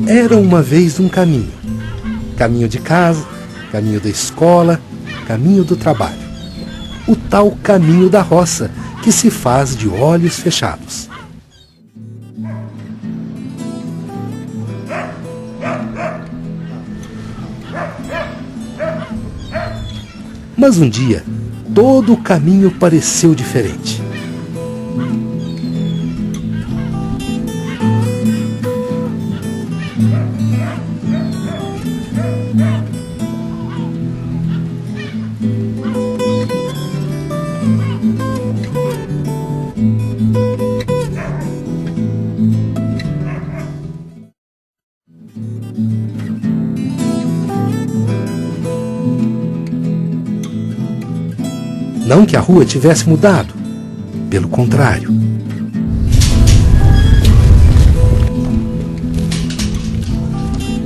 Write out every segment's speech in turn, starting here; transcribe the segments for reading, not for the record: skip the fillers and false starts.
Era uma vez um caminho. Caminho de casa, caminho da escola, caminho do trabalho. O tal caminho da roça, que se faz de olhos fechados. Mas um dia, todo o caminho pareceu diferente. Não que a rua tivesse mudado, pelo contrário.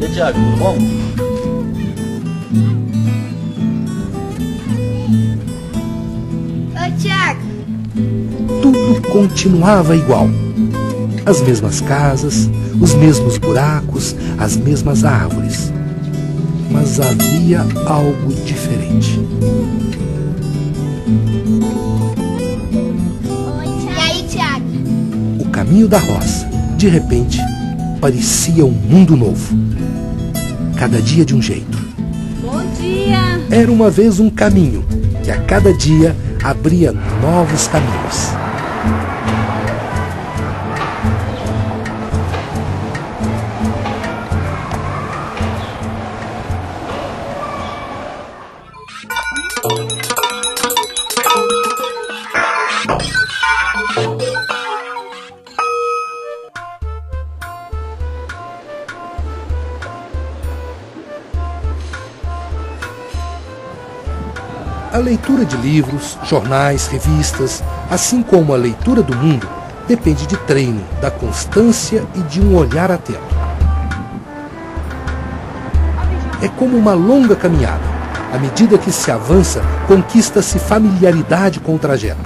E aí, Tiago, tudo bom? Oi, Tiago. Tudo continuava igual. As mesmas casas, os mesmos buracos, as mesmas árvores. Mas havia algo diferente. E aí, Tiago? O caminho da roça, de repente, parecia um mundo novo. Cada dia de um jeito. Bom dia. Era uma vez um caminho, que a cada dia abria novos caminhos. A leitura de livros, jornais, revistas, assim como a leitura do mundo, depende de treino, da constância e de um olhar atento. É como uma longa caminhada. À medida que se avança, conquista-se familiaridade com o trajeto.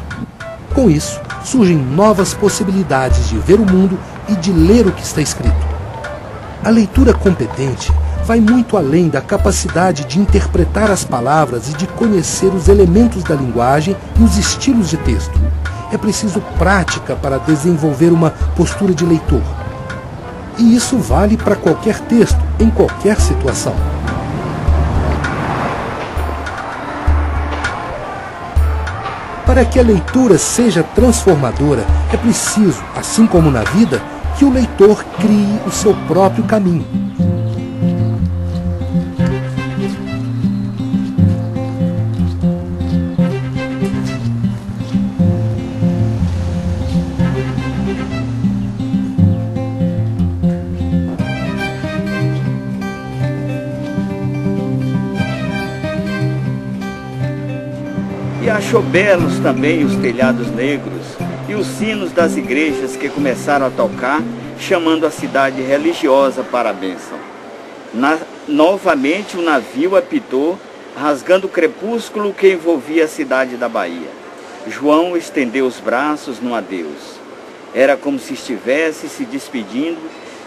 Com isso, surgem novas possibilidades de ver o mundo e de ler o que está escrito. A leitura competente vai muito além da capacidade de interpretar as palavras e de conhecer os elementos da linguagem e os estilos de texto. É preciso prática para desenvolver uma postura de leitor. E isso vale para qualquer texto, em qualquer situação. Para que a leitura seja transformadora, é preciso, assim como na vida, que o leitor crie o seu próprio caminho. E achou belos também os telhados negros e os sinos das igrejas que começaram a tocar, chamando a cidade religiosa para a bênção. Novamente o navio apitou, rasgando o crepúsculo que envolvia a cidade da Bahia. João estendeu os braços no adeus. Era como se estivesse se despedindo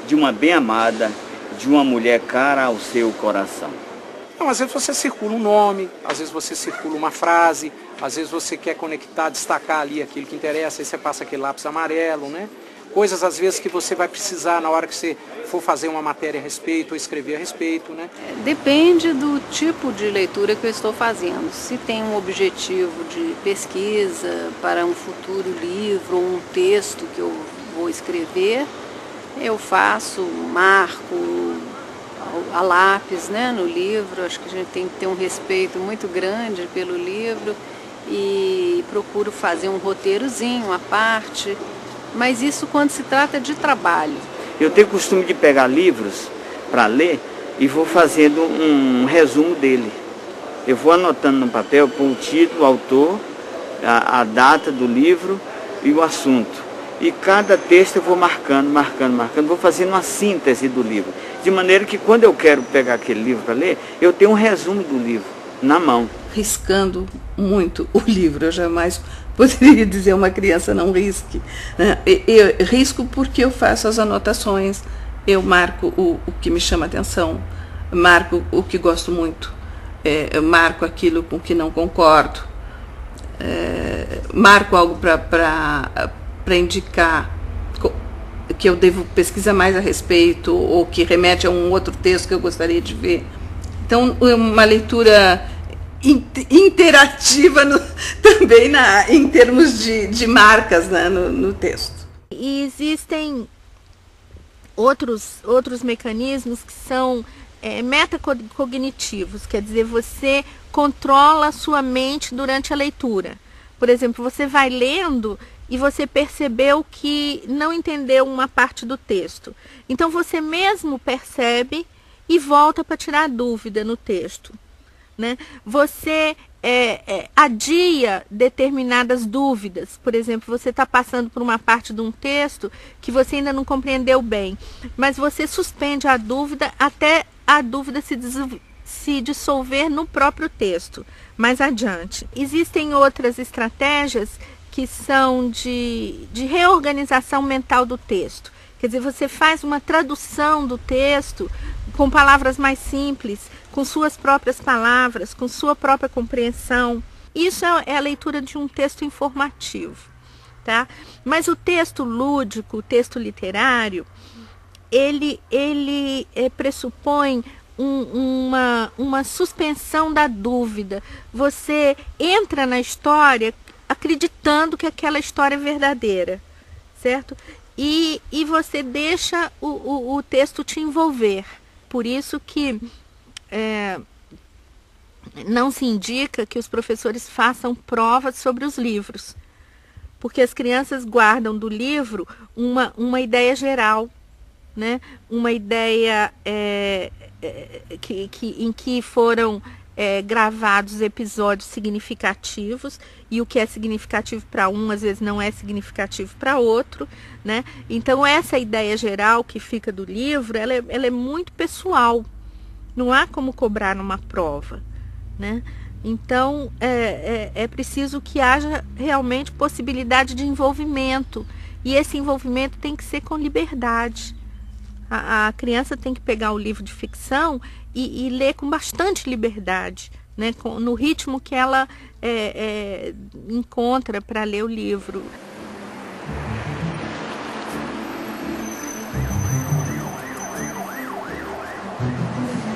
de uma bem-amada, de uma mulher cara ao seu coração. Não, às vezes você circula um nome, às vezes você circula uma frase, às vezes você quer conectar, destacar ali aquilo que interessa, aí você passa aquele lápis amarelo, né? Coisas às vezes que você vai precisar na hora que você for fazer uma matéria a respeito ou escrever a respeito, né? Depende do tipo de leitura que eu estou fazendo. Se tem um objetivo de pesquisa para um futuro livro ou um texto que eu vou escrever, eu faço, marco a lápis, né, no livro. Acho que a gente tem que ter um respeito muito grande pelo livro e procuro fazer um roteirozinho à parte, mas isso quando se trata de trabalho. Eu tenho o costume de pegar livros para ler e vou fazendo um resumo dele. Eu vou anotando no papel, pôr o título, o autor a data do livro e o assunto. E cada texto eu vou marcando, vou fazendo uma síntese do livro. De maneira que quando eu quero pegar aquele livro para ler, eu tenho um resumo do livro na mão. Riscando muito o livro, eu jamais poderia dizer a uma criança não risque. Eu risco porque eu faço as anotações, eu marco o que me chama atenção, marco o que gosto muito, eu marco aquilo com que não concordo, marco algo para indicar que eu devo pesquisar mais a respeito ou que remete a um outro texto que eu gostaria de ver. Então, uma leitura interativa também em termos de marcas, né, no texto. E existem outros mecanismos que são metacognitivos, quer dizer, você controla a sua mente durante a leitura. Por exemplo, você vai lendo e você percebeu que não entendeu uma parte do texto. Então você mesmo percebe e volta para tirar dúvida no texto, né? Você adia determinadas dúvidas. Por exemplo, você está passando por uma parte de um texto que você ainda não compreendeu bem, mas você suspende a dúvida até a dúvida se dissolver no próprio texto, mais adiante. Existem outras estratégias que são de reorganização mental do texto. Quer dizer, você faz uma tradução do texto com palavras mais simples, com suas próprias palavras, com sua própria compreensão. Isso é a leitura de um texto informativo, tá? Mas o texto lúdico, o texto literário, ele pressupõe uma suspensão da dúvida. Você entra na história acreditando que aquela história é verdadeira, certo? E você deixa o texto te envolver. Por isso que não se indica que os professores façam provas sobre os livros, porque as crianças guardam do livro uma ideia geral, né? Uma ideia em que foram gravados episódios significativos, e o que é significativo para um, às vezes não é significativo para outro, né? Então essa ideia geral que fica do livro, ela é muito pessoal, não há como cobrar numa prova, né? Então é preciso que haja realmente possibilidade de envolvimento, e esse envolvimento tem que ser com liberdade. A criança tem que pegar o livro de ficção e ler com bastante liberdade, né? No ritmo que ela encontra para ler o livro.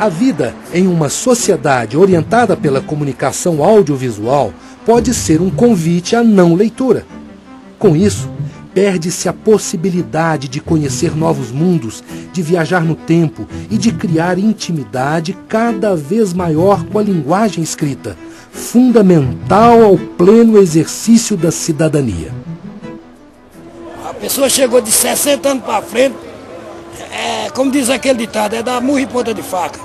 A vida em uma sociedade orientada pela comunicação audiovisual pode ser um convite à não leitura. Com isso, perde-se a possibilidade de conhecer novos mundos, de viajar no tempo e de criar intimidade cada vez maior com a linguagem escrita, fundamental ao pleno exercício da cidadania. A pessoa chegou de 60 anos para frente, como diz aquele ditado, é dar murro em ponta de faca.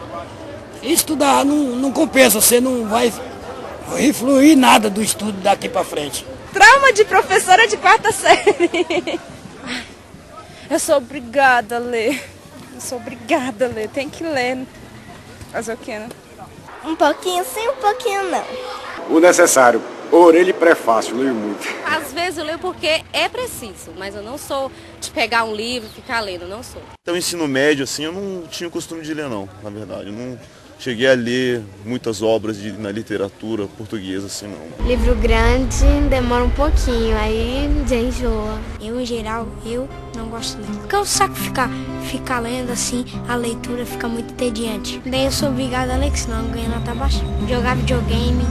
Estudar não compensa, você não vai influir nada do estudo daqui para frente. Trauma de professora de 4ª série. Eu sou obrigada a ler. Tem que ler. Fazer o quê, né? Um pouquinho sim, um pouquinho não. O necessário. Orelha e prefácio, leio muito. Às vezes eu leio porque é preciso, mas eu não sou de pegar um livro e ficar lendo, não sou. Então, ensino médio, assim, eu não tinha o costume de ler, não, na verdade. Eu não cheguei a ler muitas obras na literatura portuguesa, assim, não. Livro grande demora um pouquinho, aí já enjoa. Eu, em geral, não gosto de ler. Porque eu saco ficar lendo assim, a leitura fica muito entediante. Daí eu sou obrigada a ler, que senão eu ganho nota baixa. Jogar videogame.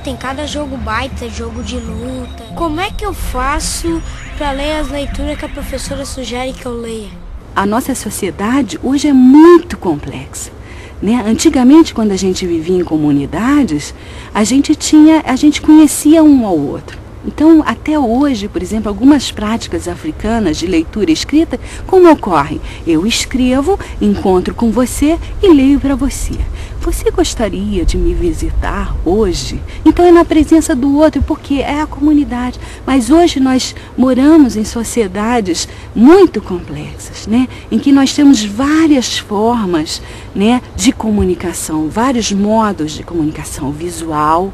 Tem cada jogo baita, jogo de luta. Como é que eu faço para ler as leituras que a professora sugere que eu leia? A nossa sociedade hoje é muito complexa. Né? Antigamente, quando a gente vivia em comunidades, a gente conhecia um ao outro. Então, até hoje, por exemplo, algumas práticas africanas de leitura e escrita, como ocorrem? Eu escrevo, encontro com você e leio para você. você gostaria de me visitar hoje? Então é na presença do outro, porque é a comunidade. Mas hoje nós moramos em sociedades muito complexas, né? Em que nós temos várias formas, né, de comunicação, vários modos de comunicação: o visual,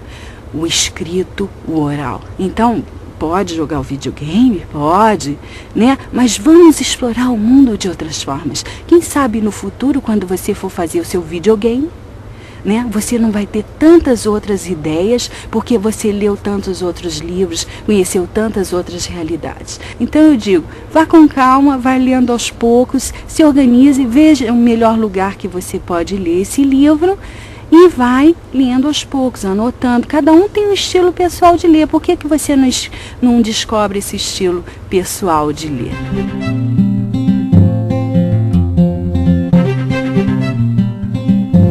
o escrito, o oral. Então, pode jogar o videogame? Pode, né? Mas vamos explorar o mundo de outras formas. Quem sabe no futuro, quando você for fazer o seu videogame, né, você não vai ter tantas outras ideias, porque você leu tantos outros livros, conheceu tantas outras realidades. Então eu digo, vá com calma, vai lendo aos poucos, se organize, veja o melhor lugar que você pode ler esse livro e vai lendo aos poucos, anotando. Cada um tem um estilo pessoal de ler. Por que você não descobre esse estilo pessoal de ler?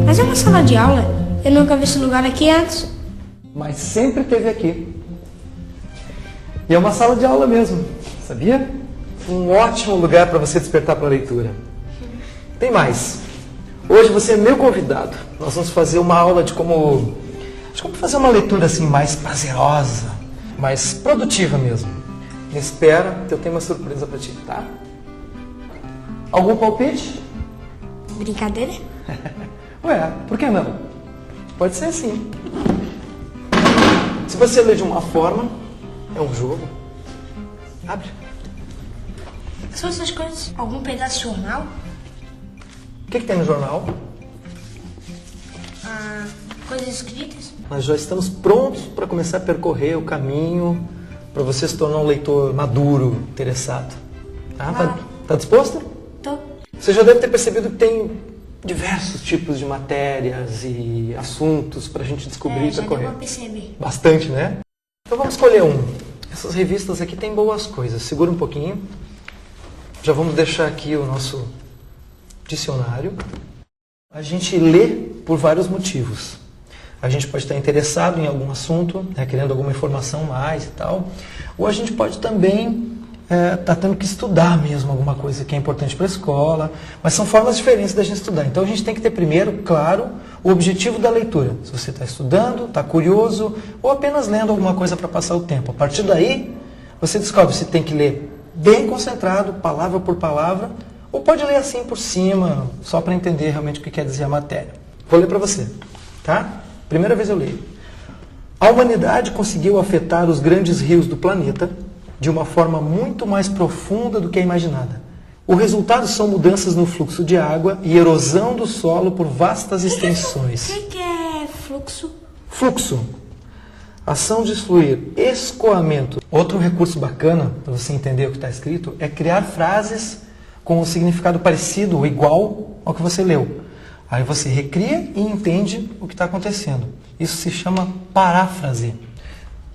Mas é uma sala de aula. Eu nunca vi esse lugar aqui antes. Mas sempre esteve aqui. E é uma sala de aula mesmo, sabia? Um ótimo lugar para você despertar para a leitura. Tem mais. Hoje você é meu convidado. Nós vamos fazer uma aula de como fazer uma leitura assim mais prazerosa, mais produtiva mesmo. Me espera, que eu tenho uma surpresa para ti, tá? Algum palpite? Brincadeira? Ué, por que não? Pode ser assim. Se você ler de uma forma, é um jogo. Abre. O que são essas coisas? Algum pedaço de jornal? O que tem no jornal? Coisas escritas? Nós já estamos prontos para começar a percorrer o caminho para você se tornar um leitor maduro, interessado. Tá disposto? Tô. Você já deve ter percebido que tem diversos tipos de matérias e assuntos para a gente descobrir e percorrer. Já deu pra perceber. Bastante, né? Então vamos escolher um. Essas revistas aqui têm boas coisas. Segura um pouquinho. Já vamos deixar aqui o nosso dicionário. A gente lê por vários motivos. A gente pode estar interessado em algum assunto, né, querendo alguma informação mais e tal. Ou a gente pode também estar tendo que estudar mesmo alguma coisa que é importante para a escola. Mas são formas diferentes da gente estudar. Então a gente tem que ter primeiro, claro, o objetivo da leitura. Se você está estudando, está curioso, ou apenas lendo alguma coisa para passar o tempo. A partir daí, você descobre se tem que ler bem concentrado, palavra por palavra, ou pode ler assim por cima, só para entender realmente o que quer dizer a matéria. Vou ler para você, tá? Primeira vez eu leio. A humanidade conseguiu afetar os grandes rios do planeta de uma forma muito mais profunda do que a imaginada. O resultado são mudanças no fluxo de água e erosão do solo por vastas extensões. O que é fluxo? Fluxo. Ação de fluir. Escoamento. Outro recurso bacana, para você entender o que está escrito, é criar frases com um significado parecido ou igual ao que você leu. Aí você recria e entende o que está acontecendo. Isso se chama paráfrase.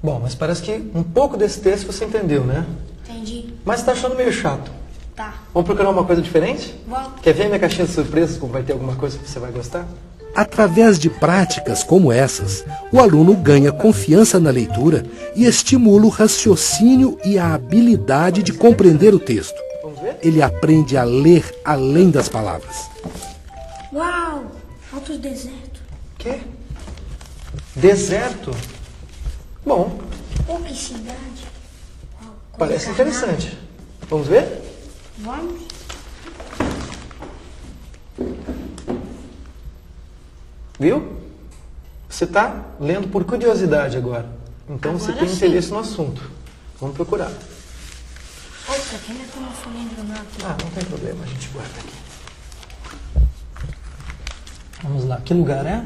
Bom, mas parece que um pouco desse texto você entendeu, né? Entendi. Mas está achando meio chato. Tá. Vamos procurar uma coisa diferente? Vamos. Quer ver a minha caixinha de surpresas, como vai ter alguma coisa que você vai gostar? Através de práticas como essas, o aluno ganha confiança na leitura e estimula o raciocínio e a habilidade de compreender o texto. Ele aprende a ler além das palavras. Uau! Altos desertos. Quê? Deserto? Bom, Ou que cidade? parece interessante. Vamos ver? Vamos. Viu? Você está lendo por curiosidade agora. Então você tem interesse no assunto. Vamos procurar. Outra, que ainda tem uma folhinha de jornal aqui. Não tem problema, a gente guarda aqui. Vamos lá, que lugar é?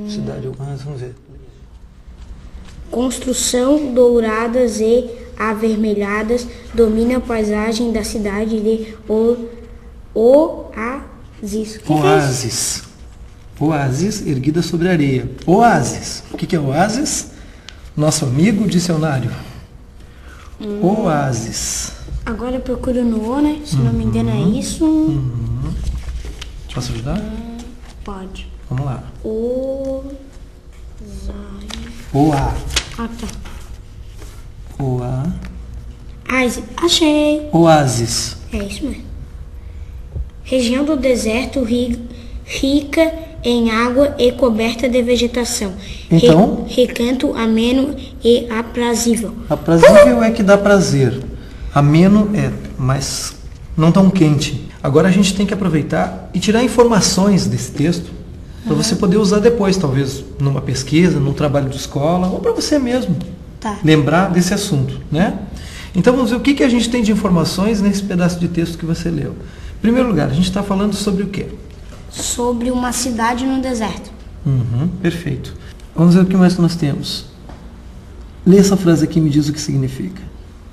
Cidade Urbana, vamos ver. Construção douradas e avermelhadas domina a paisagem da cidade de Oasis. Oásis. Oásis erguida sobre a areia. Oásis. O que é oásis? Nosso amigo dicionário. Oásis. Agora eu procuro no O, né? Se não me engano é isso. Posso ajudar? Pode. Vamos lá. Oá. Oá. Tá. Oá. Achei. Oásis. É isso mesmo. Região do deserto rica em água e coberta de vegetação. Então? Recanto, ameno e aprazível. Aprazível é que dá prazer. Ameno é, mas não tão quente. Agora a gente tem que aproveitar e tirar informações desse texto para você poder usar depois, talvez numa pesquisa, num trabalho de escola, ou para você mesmo lembrar desse assunto, né? Então vamos ver o que a gente tem de informações nesse pedaço de texto que você leu. Em primeiro lugar, a gente está falando sobre o quê? Sobre uma cidade no deserto. Perfeito. Vamos ver o que mais nós temos. Lê essa frase aqui e me diz o que significa.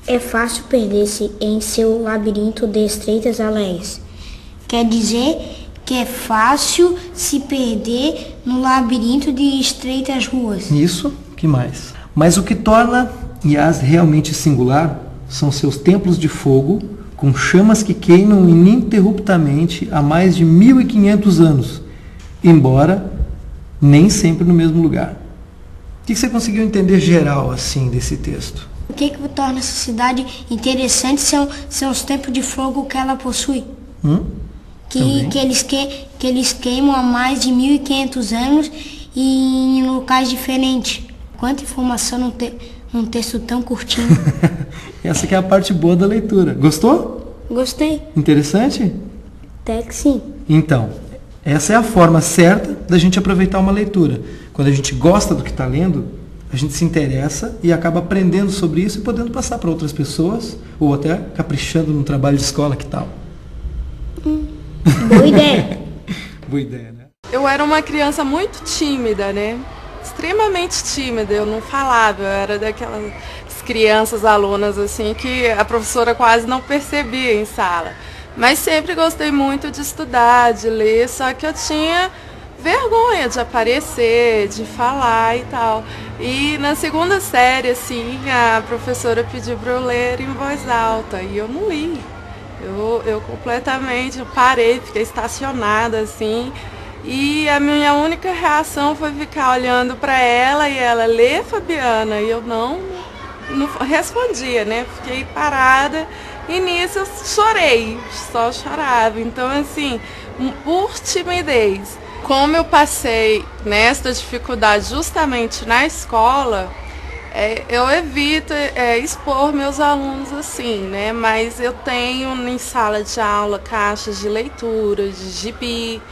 É fácil perder-se em seu labirinto de estreitas aléias. Quer dizer que é fácil se perder no labirinto de estreitas ruas. Isso, que mais? Mas o que torna Iaz realmente singular são seus templos de fogo, com chamas que queimam ininterruptamente há mais de 1500 anos, embora nem sempre no mesmo lugar. O que você conseguiu entender geral assim desse texto? O que torna essa cidade interessante são os templos de fogo que ela possui. Que eles queimam há mais de 1500 anos e em locais diferentes. Quanta informação num texto tão curtinho. Essa que é a parte boa da leitura. Gostou? Gostei. Interessante? Até que sim. Então, essa é a forma certa da gente aproveitar uma leitura. Quando a gente gosta do que está lendo, a gente se interessa e acaba aprendendo sobre isso e podendo passar para outras pessoas, ou até caprichando num trabalho de escola, que tal? Boa ideia. Boa ideia, né? Eu era uma criança muito tímida, né? Extremamente tímida, eu não falava, eu era daquelas crianças, alunas assim, que a professora quase não percebia em sala. Mas sempre gostei muito de estudar, de ler, só que eu tinha vergonha de aparecer, de falar e tal. E na segunda série, assim, a professora pediu para eu ler em voz alta e eu não li. Eu completamente parei, fiquei estacionada assim. E a minha única reação foi ficar olhando para ela e ela, lê, Fabiana, e eu não respondia, né? Fiquei parada e nisso eu chorei, só chorava. Então, assim, por timidez, como eu passei nesta dificuldade justamente na escola, eu evito expor meus alunos assim, né? Mas eu tenho em sala de aula caixas de leitura, de gibi,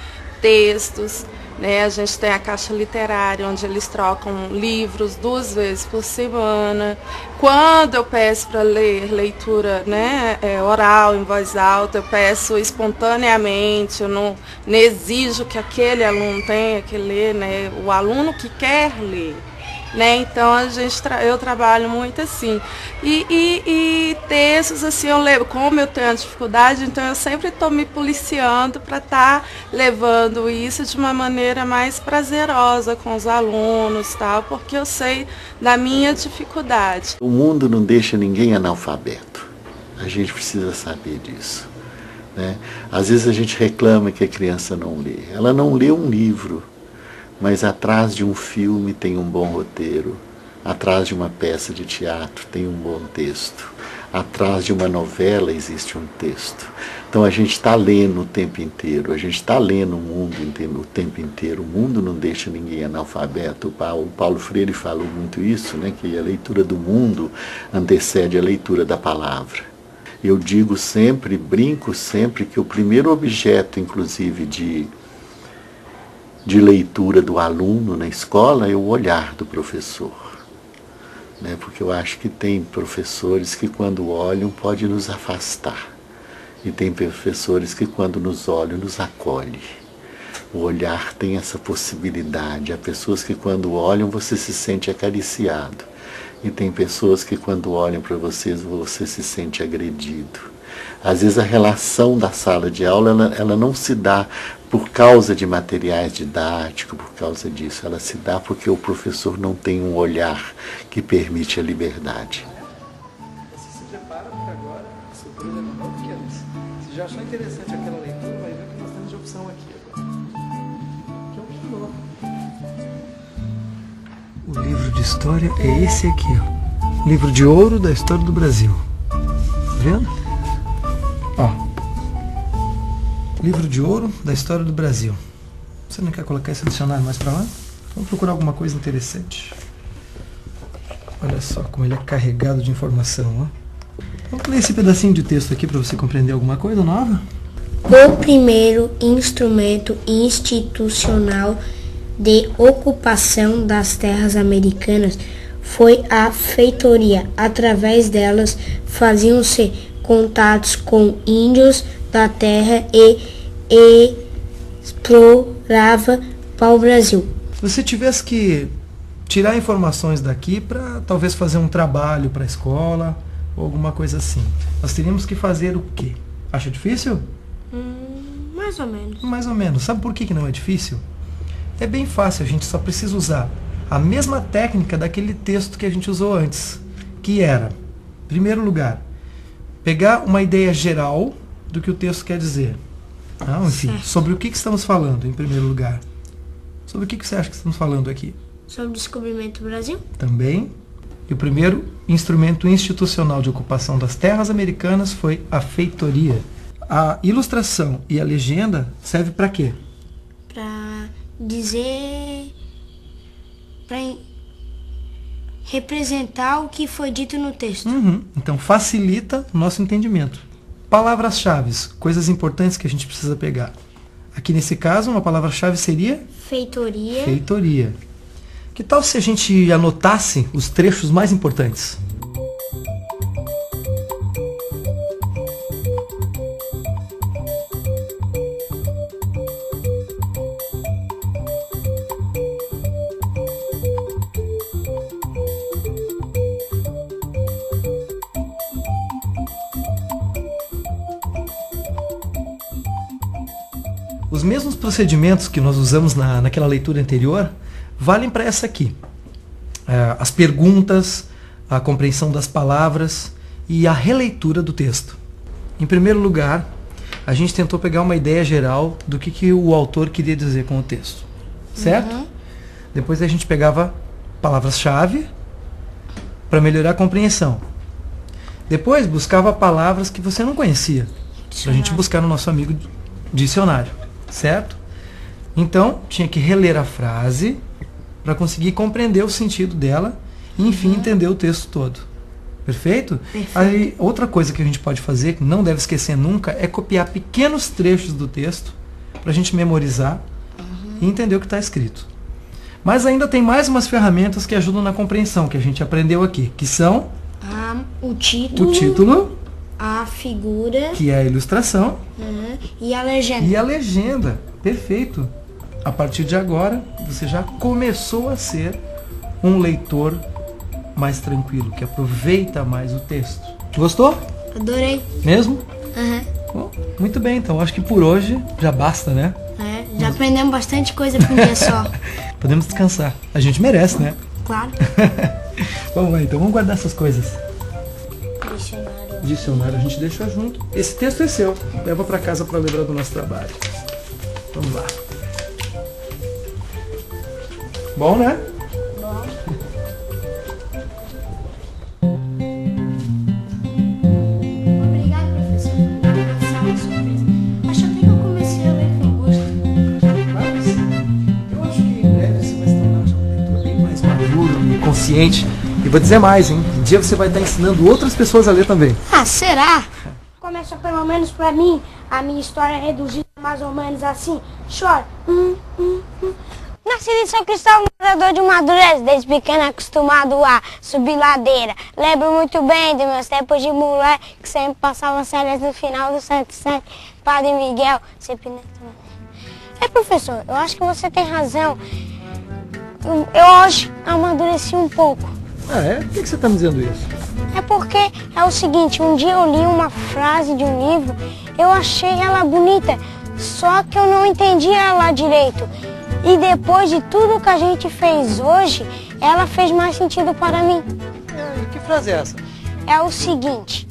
textos, né? A gente tem a caixa literária, onde eles trocam livros 2 vezes por semana. Quando eu peço para ler leitura, né, oral, em voz alta, eu peço espontaneamente, eu não exijo que aquele aluno tenha que ler, né? O aluno que quer ler. Né? Então eu trabalho muito assim. E textos, assim, eu levo, como eu tenho dificuldade, então eu sempre estou me policiando para estar levando isso de uma maneira mais prazerosa com os alunos, tal, porque eu sei da minha dificuldade. O mundo não deixa ninguém analfabeto. A gente precisa saber disso. Né? Às vezes a gente reclama que a criança não lê. Ela não lê um livro. Mas atrás de um filme tem um bom roteiro, atrás de uma peça de teatro tem um bom texto, atrás de uma novela existe um texto. Então a gente está lendo o tempo inteiro, a gente está lendo o mundo o tempo inteiro. O mundo não deixa ninguém analfabeto. O Paulo Freire falou muito isso, né, que a leitura do mundo antecede a leitura da palavra. Eu digo sempre, brinco sempre, que o primeiro objeto, inclusive, de leitura do aluno na escola é o olhar do professor. Né? Porque eu acho que tem professores que quando olham pode nos afastar. E tem professores que quando nos olham nos acolhe. O olhar tem essa possibilidade. Há pessoas que quando olham você se sente acariciado. E tem pessoas que quando olham para você se sente agredido. Às vezes a relação da sala de aula ela não se dá por causa de materiais didáticos, por causa disso. Ela se dá porque o professor não tem um olhar que permite a liberdade. Você se prepara para agora, a surpresa é menor do que antes. Se já achou interessante aquela leitura, vai ver o que nós temos de opção aqui agora. Que é um livro novo. O livro de história é esse aqui, ó. Livro de ouro da história do Brasil. Tá vendo? Ó. Livro de ouro da história do Brasil. Você não quer colocar esse dicionário mais para lá? Vamos procurar alguma coisa interessante. Olha só como ele é carregado de informação, ó. Vamos ler esse pedacinho de texto aqui para você compreender alguma coisa nova? O primeiro instrumento institucional de ocupação das terras americanas foi a feitoria. Através delas faziam-se contatos com índios da terra e explorava para o Brasil. Se você tivesse que tirar informações daqui para talvez fazer um trabalho para a escola ou alguma coisa assim, nós teríamos que fazer o quê? Acha difícil? Mais ou menos. Mais ou menos. Sabe por que não é difícil? É bem fácil, a gente só precisa usar a mesma técnica daquele texto que a gente usou antes, que era, em primeiro lugar, pegar uma ideia geral do que o texto quer dizer. Enfim, sobre o que estamos falando, em primeiro lugar? Sobre o que você acha que estamos falando aqui? Sobre o descobrimento do Brasil? Também. E o primeiro instrumento institucional de ocupação das terras americanas foi a feitoria. A ilustração e a legenda serve para quê? Para dizer, para representar o que foi dito no texto. Então facilita o nosso entendimento. Palavras-chave, coisas importantes que a gente precisa pegar. Aqui nesse caso, uma palavra-chave seria? Feitoria. Feitoria. Que tal se a gente anotasse os trechos mais importantes? Os mesmos procedimentos que nós usamos naquela leitura anterior valem para essa aqui. As perguntas, a compreensão das palavras e a releitura do texto. Em primeiro lugar, a gente tentou pegar uma ideia geral do que o autor queria dizer com o texto. Certo? Depois a gente pegava palavras-chave para melhorar a compreensão. Depois buscava palavras que você não conhecia, para a gente buscar no nosso amigo dicionário. Certo? Então, tinha que reler a frase para conseguir compreender o sentido dela e, enfim, entender o texto todo. Perfeito? Aí, outra coisa que a gente pode fazer, que não deve esquecer nunca, é copiar pequenos trechos do texto para a gente memorizar e entender o que está escrito. Mas ainda tem mais umas ferramentas que ajudam na compreensão, que a gente aprendeu aqui, que são o título, a figura, que é a ilustração, e a legenda. E a legenda, perfeito. A partir de agora, você já começou a ser um leitor mais tranquilo, que aproveita mais o texto. Gostou? Adorei. Mesmo? Bom, muito bem, então acho que por hoje já basta, né? Já aprendemos bastante coisa por um dia só. Podemos descansar. A gente merece, né? Claro. Vamos lá, então vamos guardar essas coisas. Dicionário a gente deixa junto. Esse texto é seu. Leva para casa para lembrar do nosso trabalho. Vamos lá. Bom, né? Bom. Obrigado, professor. Acho até que eu comecei a ler com gosto. Mas eu acho que em breve você vai se tornar uma leitura bem mais maduro e consciente. E vou dizer mais, hein? Um dia você vai estar ensinando outras pessoas a ler também. Será? Começa pelo menos pra mim. A minha história é reduzida mais ou menos assim. Chora. Nasci de São Cristóvão, morador de Madureira, desde pequeno acostumado a subir ladeira. Lembro muito bem dos meus tempos de moleque, que sempre passava férias no final do 107. Padre Miguel, sempre neto. Professor, eu acho que você tem razão. Eu hoje amadureci um pouco. Por que você está me dizendo isso? É porque é o seguinte, um dia eu li uma frase de um livro, eu achei ela bonita, só que eu não entendi ela direito. E depois de tudo que a gente fez hoje, ela fez mais sentido para mim. Que frase é essa? É o seguinte,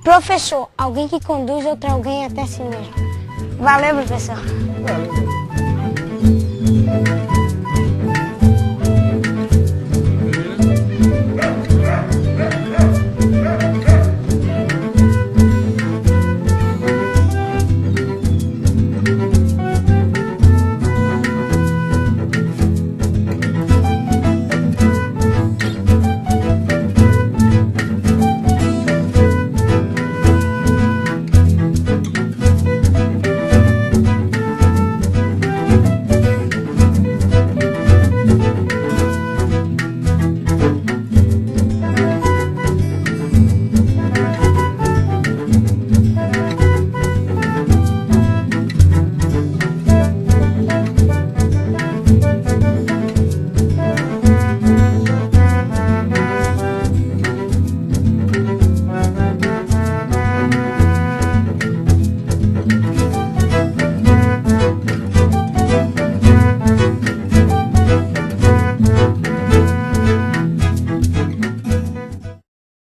professor, alguém que conduz outro alguém até si mesmo. Valeu, professor. Valeu.